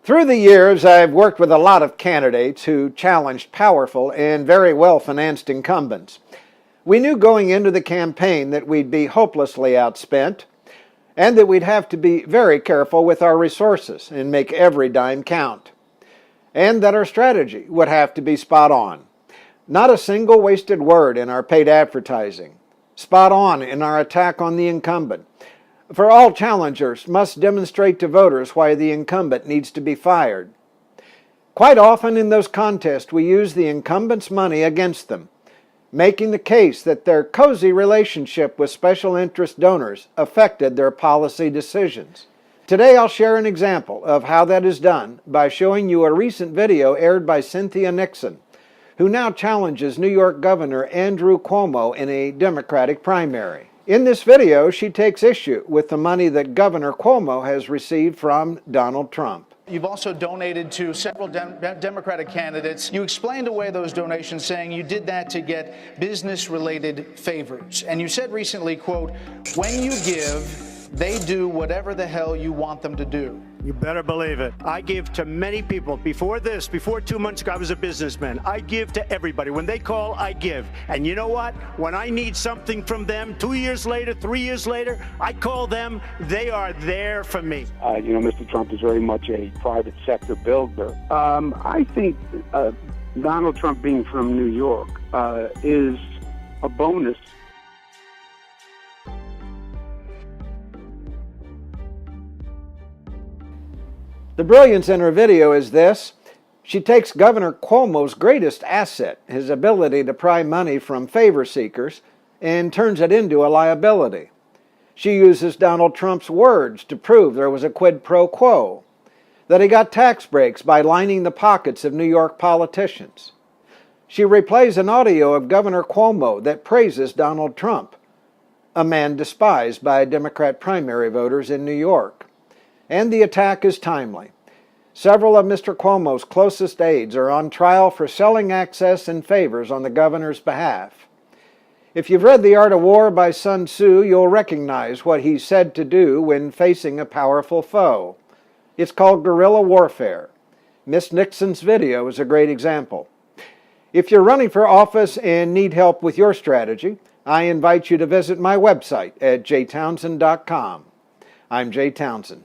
Through the years, I've worked with a lot of candidates who challenged powerful and very well-financed incumbents. We knew going into the campaign that we'd be hopelessly outspent and that we'd have to be very careful with our resources and make every dime count, and that our strategy would have to be spot on. Not a single wasted word in our paid advertising. Spot on in our attack on the incumbent. For all challengers must demonstrate to voters why the incumbent needs to be fired. Quite often in those contests we use the incumbent's money against them, making the case that their cozy relationship with special interest donors affected their policy decisions. Today I'll share an example of how that is done by showing you a recent video aired by Cynthia Nixon, who now challenges New York Governor Andrew Cuomo in a Democratic primary. In this video, she takes issue with the money that Governor Cuomo has received from Donald Trump. You've also donated to several Democratic candidates. You explained away those donations, saying you did that to get business-related favors. And you said recently, quote, "When you give, they do whatever the hell you want them to do." You better believe it. I give to many people. Before 2 months ago, I was a businessman. I give to everybody. When they call, I give. And you know what? When I need something from them, 2 years later, 3 years later, I call them. They are there for me. Mr. Trump is very much a private sector builder. I think Donald Trump being from New York is a bonus. The brilliance in her video is this: she takes Governor Cuomo's greatest asset, his ability to pry money from favor seekers, and turns it into a liability. She uses Donald Trump's words to prove there was a quid pro quo, that he got tax breaks by lining the pockets of New York politicians. She replays an audio of Governor Cuomo that praises Donald Trump, a man despised by Democrat primary voters in New York. And the attack is timely. Several of Mr. Cuomo's closest aides are on trial for selling access and favors on the governor's behalf. If you've read The Art of War by Sun Tzu, you'll recognize what he said to do when facing a powerful foe. It's called guerrilla warfare. Miss Nixon's video is a great example. If you're running for office and need help with your strategy, I invite you to visit my website at jaytownsend.com. I'm Jay Townsend.